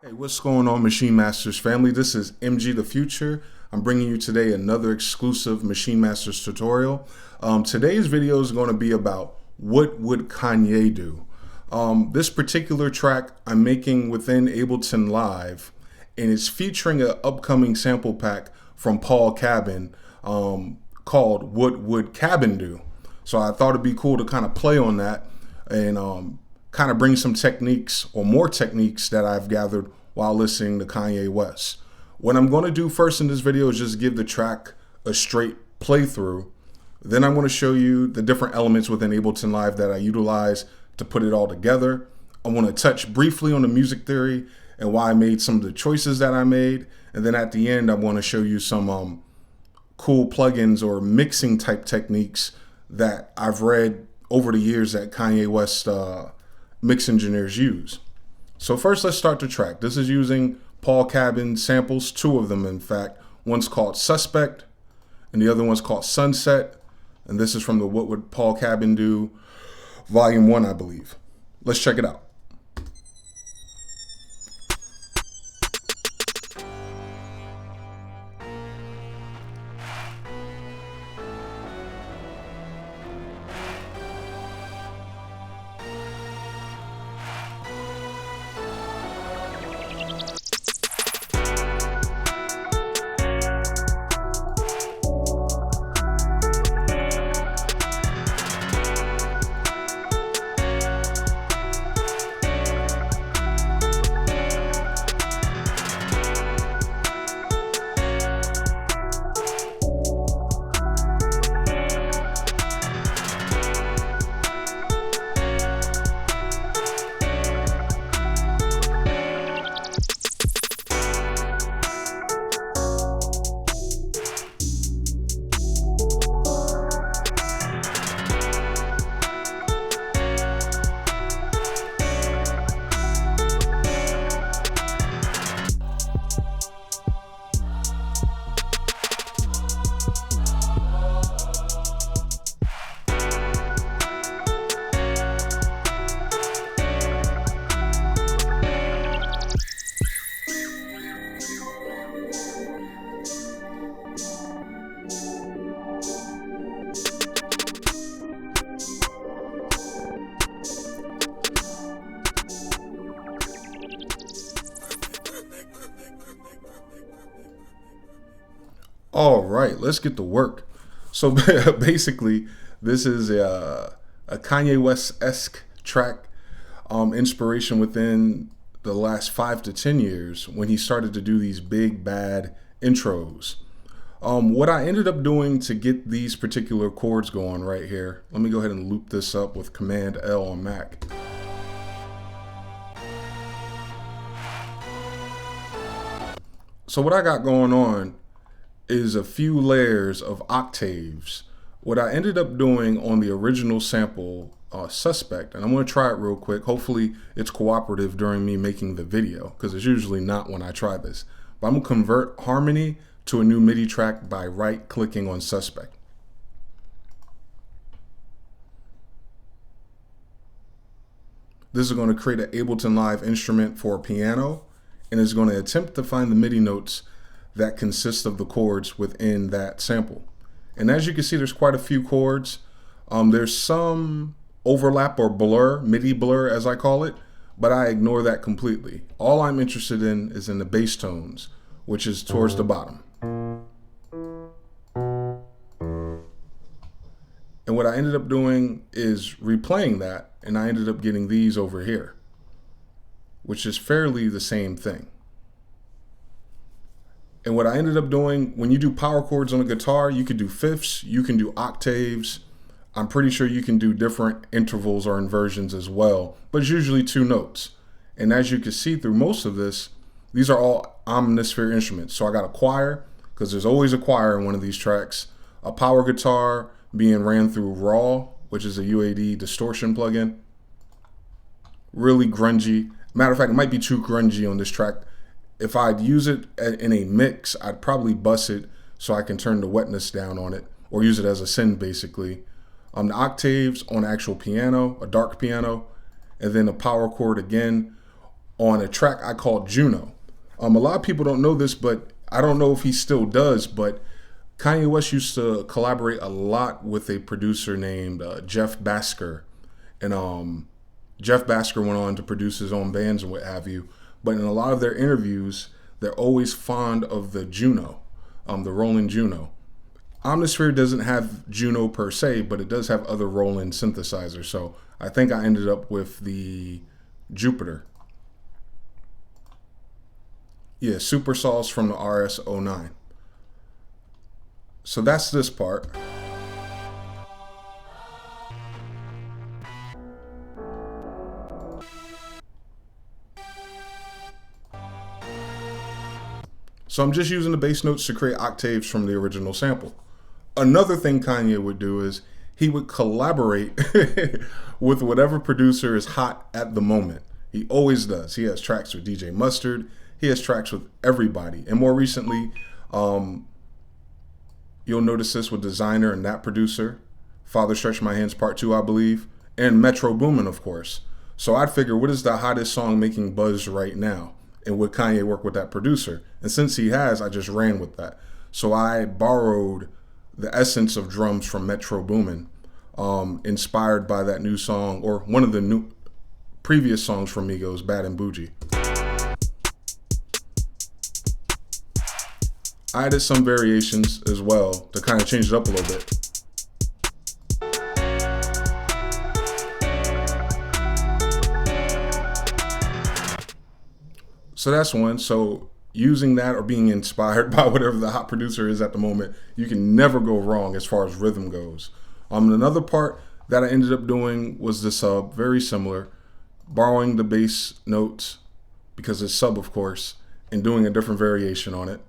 Hey, what's going on, Maschine Masters family? This is MG the Future. I'm bringing you today another exclusive Maschine Masters tutorial. Today's video is going to be about what would Kanye do. This particular track I'm making within Ableton Live, and it's featuring an upcoming sample pack from Paul Cabin called What Would Cabin Do? So I thought it'd be cool to kind of play on that and kind of bring some techniques or more techniques that I've gathered while listening to Kanye West. What I'm going to do first in this video is just give the track a straight playthrough. Then I'm going to show you the different elements within Ableton Live that I utilize to put it all together. I want to touch briefly on the music theory and why I made some of the choices that I made. And then at the end, I want to show you some cool plugins or mixing type techniques that I've read over the years that Kanye West mix engineers use. So first, let's start the track. This is using Paul Cabin samples, two of them in fact. One's called Suspect and the other one's called Sunset. And this is from the What Would Paul Cabin Do Volume 1, I believe. Let's check it out. All right, let's get to work. So basically, this is a Kanye West-esque track inspiration within the last 5 to 10 years when he started to do these big bad intros. What I ended up doing to get these particular chords going right here, let me go ahead and loop this up with Command L on Mac. So what I got going on is a few layers of octaves. What I ended up doing on the original sample, Suspect, and I'm going to try it real quick. Hopefully it's cooperative during me making the video, because it's usually not when I try this. But I'm going to convert harmony to a new MIDI track by right-clicking on Suspect. This is going to create an Ableton Live instrument for a piano, and it's going to attempt to find the MIDI notes that consist of the chords within that sample. And as you can see, there's quite a few chords. There's some overlap or blur, MIDI blur as I call it, but I ignore that completely. All I'm interested in is in the bass tones, which is towards the bottom. And what I ended up doing is replaying that, and I ended up getting these over here, which is fairly the same thing. And what I ended up doing, when you do power chords on a guitar, you can do fifths, you can do octaves. I'm pretty sure you can do different intervals or inversions as well, but it's usually 2 notes. And as you can see through most of this, these are all omnisphere instruments. So I got a choir, because there's always a choir in one of these tracks, a power guitar being ran through Raw, which is a UAD distortion plugin. Really grungy. Matter of fact, it might be too grungy on this track. If I'd use it in a mix, I'd probably bus it so I can turn the wetness down on it, or use it as a send basically. The octaves on actual piano, a dark piano, and then a power chord again on a track I called Juno. A lot of people don't know this, but I don't know if he still does, but Kanye West used to collaborate a lot with a producer named Jeff Basker. And Jeff Basker went on to produce his own bands and what have you. But in a lot of their interviews, they're always fond of the Juno, the Roland Juno. Omnisphere doesn't have Juno per se, but it does have other Roland synthesizers. So I think I ended up with the Jupiter. Yeah, Super Sauce from the RS-09. So that's this part. So I'm just using the bass notes to create octaves from the original sample. Another thing Kanye would do is he would collaborate with whatever producer is hot at the moment. He always does. He has tracks with DJ Mustard. He has tracks with everybody. And more recently, you'll notice this with Designer and that producer, Father Stretch My Hands Part 2, I believe, and Metro Boomin, of course. So I'd figure, what is the hottest song making buzz right now? And would Kanye work with that producer? And since he has, I just ran with that. So I borrowed the essence of drums from Metro Boomin, inspired by that new song, or one of the new previous songs from Migos, Bad and Bougie. I added some variations as well to kind of change it up a little bit. So that's one. So using that or being inspired by whatever the hot producer is at the moment, you can never go wrong as far as rhythm goes. Another part that I ended up doing was the sub, very similar, borrowing the bass notes because it's sub, of course, and doing a different variation on it.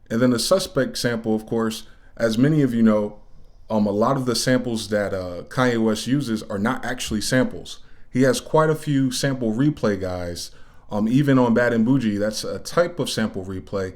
And then the Suspect sample, of course, as many of you know, a lot of the samples that Kanye West uses are not actually samples. He has quite a few sample replay guys. Even on Bad and Bougie, that's a type of sample replay.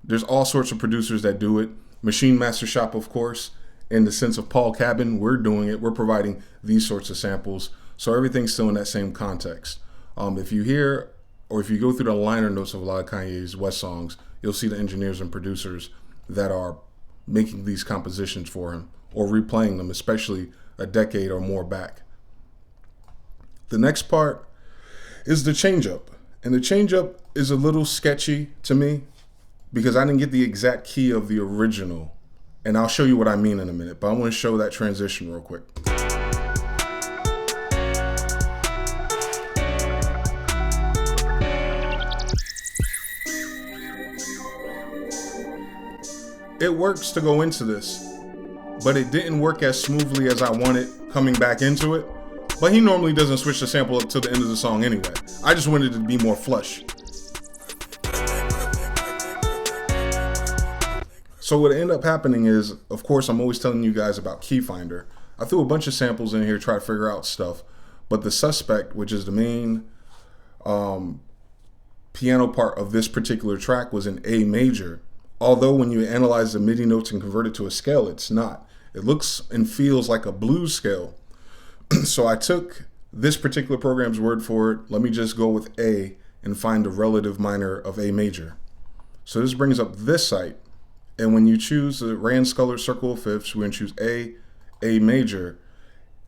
There's all sorts of producers that do it. Maschine Masters shop, of course. In the sense of Paul Cabin, we're doing it. We're providing these sorts of samples. So everything's still in that same context. If you hear, or if you go through the liner notes of a lot of Kanye's West songs, you'll see the engineers and producers that are making these compositions for him or replaying them, especially a decade or more back. The next part is the change-up. And the change-up is a little sketchy to me because I didn't get the exact key of the original. And I'll show you what I mean in a minute, but I want to show that transition real quick. It works to go into this, but it didn't work as smoothly as I wanted coming back into it. But he normally doesn't switch the sample up to the end of the song anyway. I just wanted it to be more flush. So what ended up happening is, of course, I'm always telling you guys about Key Finder. I threw a bunch of samples in here, try to figure out stuff. But the Suspect, which is the main piano part of this particular track, was in A major. Although when you analyze the MIDI notes and convert it to a scale, it's not. It looks and feels like a blues scale. So I took this particular program's word for it. Let me just go with A and find the relative minor of A major. So this brings up this site. And when you choose the Rand-Sculler circle of fifths, we're going to choose A major.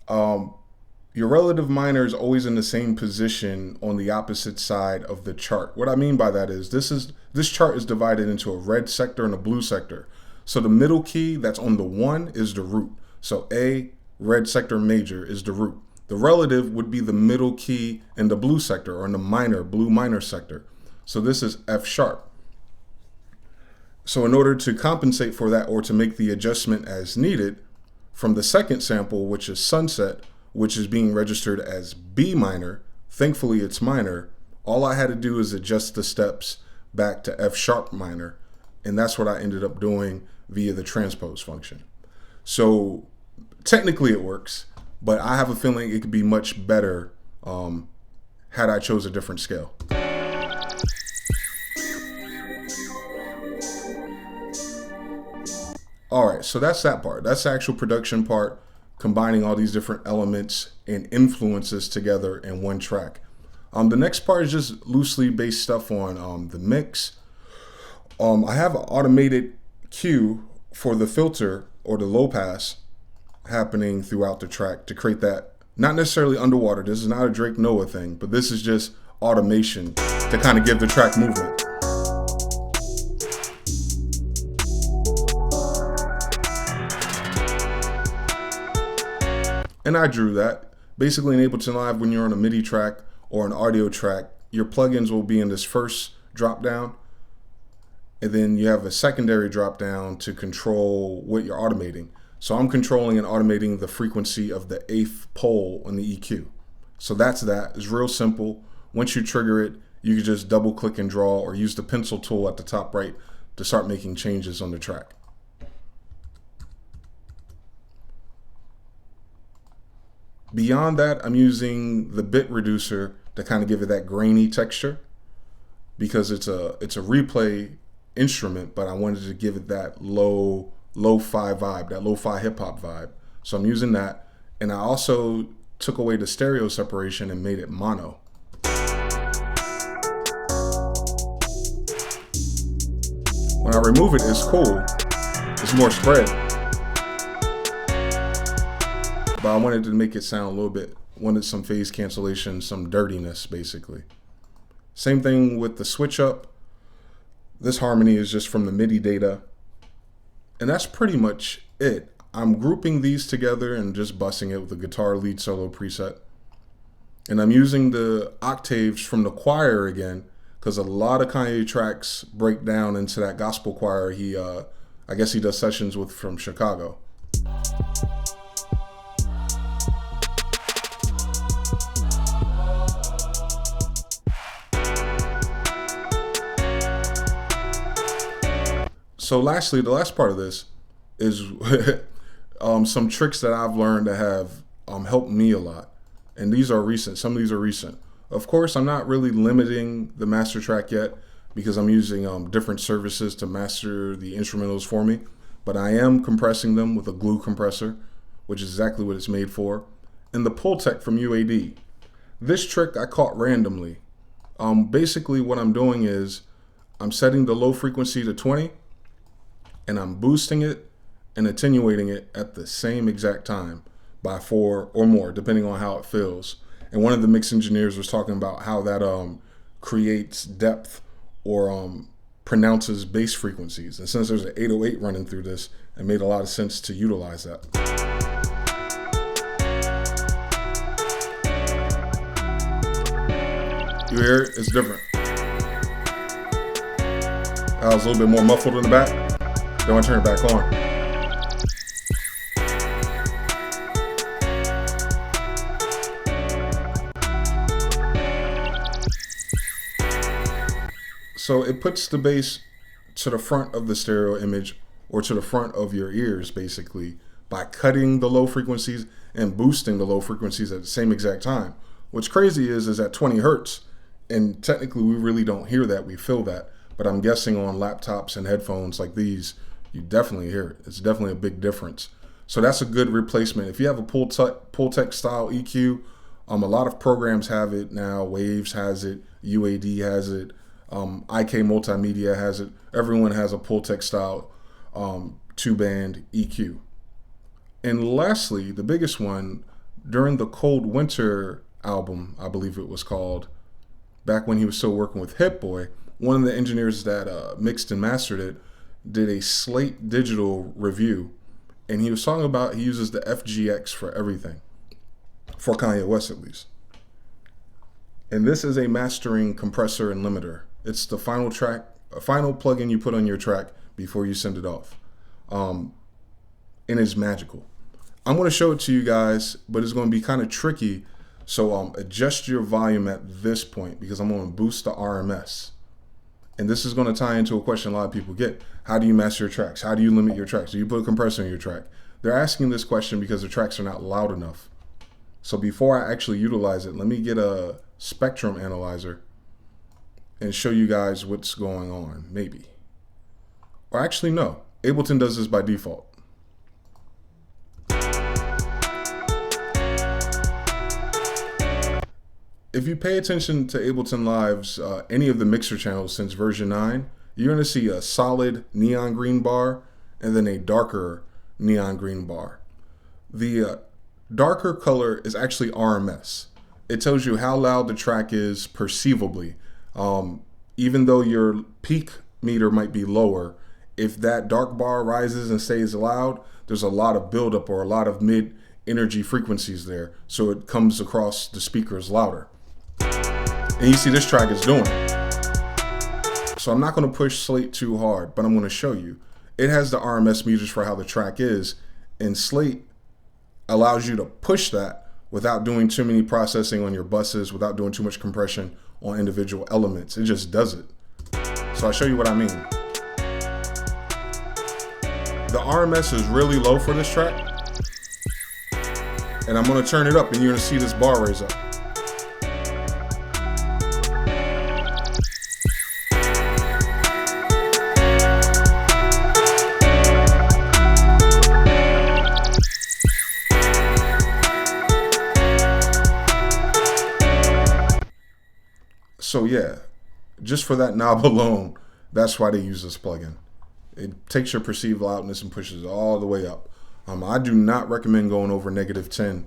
Your relative minor is always in the same position on the opposite side of the chart. What I mean by that is this chart is divided into a red sector and a blue sector. So the middle key that's on the 1 is the root. So A, red sector major, is the root. The relative would be the middle key in the blue sector, or in the minor, blue minor sector. So this is F sharp. So in order to compensate for that, or to make the adjustment as needed, from the second sample, which is Sunset, which is being registered as B minor, thankfully it's minor, all I had to do is adjust the steps back to F sharp minor, and that's what I ended up doing via the transpose function. So technically it works, but I have a feeling it could be much better had I chose a different scale. All right, so that's that part. That's the actual production part, combining all these different elements and influences together in one track. The next part is just loosely based stuff on the mix. I have an automated cue for the filter or the low pass happening throughout the track to create that, not necessarily underwater. This is not a Drake Noah thing, but this is just automation to kind of give the track movement. And I drew that. Basically in Ableton Live, when you're on a MIDI track or an audio track, your plugins will be in this first drop down, and then you have a secondary drop down to control what you're automating. So I'm controlling and automating the frequency of the 8th pole in the EQ. So that's that. It's real simple. Once you trigger it, you can just double click and draw or use the pencil tool at the top right to start making changes on the track. Beyond that, I'm using the bit reducer to kind of give it that grainy texture, because it's a replay instrument, but I wanted to give it that lo-fi vibe, that lo-fi hip hop vibe. So I'm using that, and I also took away the stereo separation and made it mono. When I remove it, it's cool. It's more spread. But I wanted to make it sound a little bit, wanted some phase cancellation, some dirtiness, basically. Same thing with the switch up. This harmony is just from the MIDI data. And that's pretty much it. I'm grouping these together and just bussing it with the guitar lead solo preset. And I'm using the octaves from the choir again, because a lot of Kanye tracks break down into that gospel choir I guess he does sessions with from Chicago. So lastly, the last part of this is some tricks that I've learned that have helped me a lot. And these are recent. Some of these are recent. Of course, I'm not really limiting the master track yet because I'm using different services to master the instrumentals for me. But I am compressing them with a glue compressor, which is exactly what it's made for. And the pull tech from UAD. This trick I caught randomly. Basically what I'm doing is I'm setting the low frequency to 20, and I'm boosting it and attenuating it at the same exact time by 4 or more, depending on how it feels. And one of the mix engineers was talking about how that creates depth or pronounces bass frequencies. And since there's an 808 running through this, it made a lot of sense to utilize that. You hear it? It's different. I was a little bit more muffled in the back. Then I turn it back on. So it puts the bass to the front of the stereo image, or to the front of your ears, basically, by cutting the low frequencies and boosting the low frequencies at the same exact time. What's crazy is at 20 hertz, and technically we really don't hear that, we feel that. But I'm guessing on laptops and headphones like these, you definitely hear it. It's definitely a big difference. So that's a good replacement. If you have a Pultec style EQ, a lot of programs have it now. Waves has it, UAD has it, IK Multimedia has it. Everyone has a Pultec style 2-band EQ. And lastly, the biggest one, during the Cold Winter album, I believe it was called, back when he was still working with Hit Boy, one of the engineers that mixed and mastered it did a Slate Digital review, and he was talking about he uses the FGX for everything, for Kanye West at least. And this is a mastering compressor and limiter. It's the final plugin you put on your track before you send it off. And it's magical. I'm going to show it to you guys, but it's going to be kind of tricky. So adjust your volume at this point, because I'm going to boost the RMS. And this is going to tie into a question a lot of people get. How do you master your tracks? How do you limit your tracks? Do you put a compressor in your track? They're asking this question because the tracks are not loud enough. So before I actually utilize it, let me get a spectrum analyzer and show you guys what's going on, maybe. Or actually, no. Ableton does this by default. if you pay attention to Ableton Live's any of the mixer channels since version 9, you're going to see a solid neon green bar and then a darker neon green bar. The darker color is actually RMS. It tells you how loud the track is perceivably. Even though your peak meter might be lower, if that dark bar rises and stays loud, there's a lot of buildup or a lot of mid energy frequencies there, so it comes across the speakers louder. And you see this track is doing it. So I'm not going to push Slate too hard, but I'm going to show you. It has the RMS meters for how the track is, and Slate allows you to push that without doing too many processing on your buses, without doing too much compression on individual elements. It just does it. So I'll show you what I mean. The RMS is really low for this track, and I'm going to turn it up and you're going to see this bar raise up. So yeah, just for that knob alone, that's why they use this plugin. It takes your perceived loudness and pushes it all the way up. I do not recommend going over -10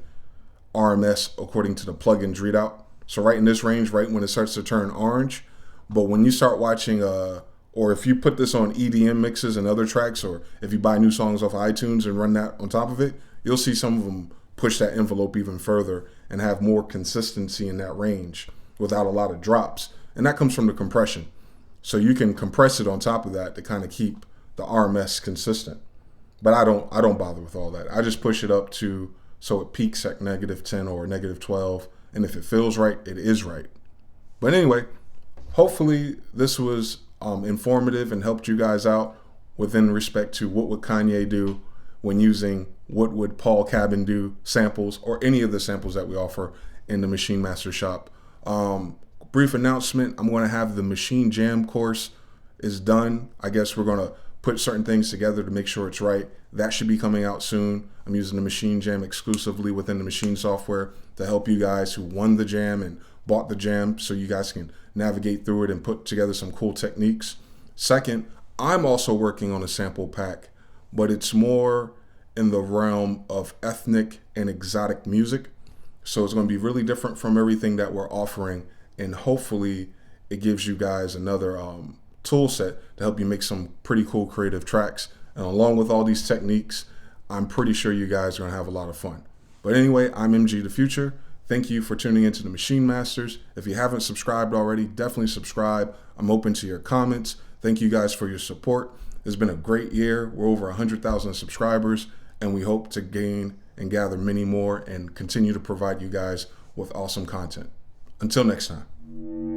RMS according to the plugin's readout. So right in this range, right when it starts to turn orange. But when you start watching, or if you put this on EDM mixes and other tracks, or if you buy new songs off iTunes and run that on top of it, you'll see some of them push that envelope even further and have more consistency in that range without a lot of drops. And that comes from the compression. So you can compress it on top of that to kind of keep the RMS consistent. But I don't bother with all that. I just push it up to so it peaks at -10 or -12. And if it feels right, it is right. But anyway, hopefully this was informative and helped you guys out within respect to what would Kanye do when using what would Paul Cabin do samples, or any of the samples that we offer in the Maschine Masters shop. Brief announcement, I'm going to have the Maschine Jam course is done. I guess we're going to put certain things together to make sure it's right. That should be coming out soon. I'm using the Maschine Jam exclusively within the Maschine software to help you guys who won the jam and bought the jam, so you guys can navigate through it and put together some cool techniques. Second, I'm also working on a sample pack, but it's more in the realm of ethnic and exotic music. So it's going to be really different from everything that we're offering, and hopefully it gives you guys another tool set to help you make some pretty cool creative tracks. And along with all these techniques, I'm pretty sure you guys are going to have a lot of fun. But anyway, I'm MG the Future. Thank you for tuning into the Maschine Masters. If you haven't subscribed already, definitely subscribe. I'm open to your comments. Thank you guys for your support. It's been a great year. We're over 100,000 subscribers, and we hope to gain and gather many more and continue to provide you guys with awesome content. Until next time.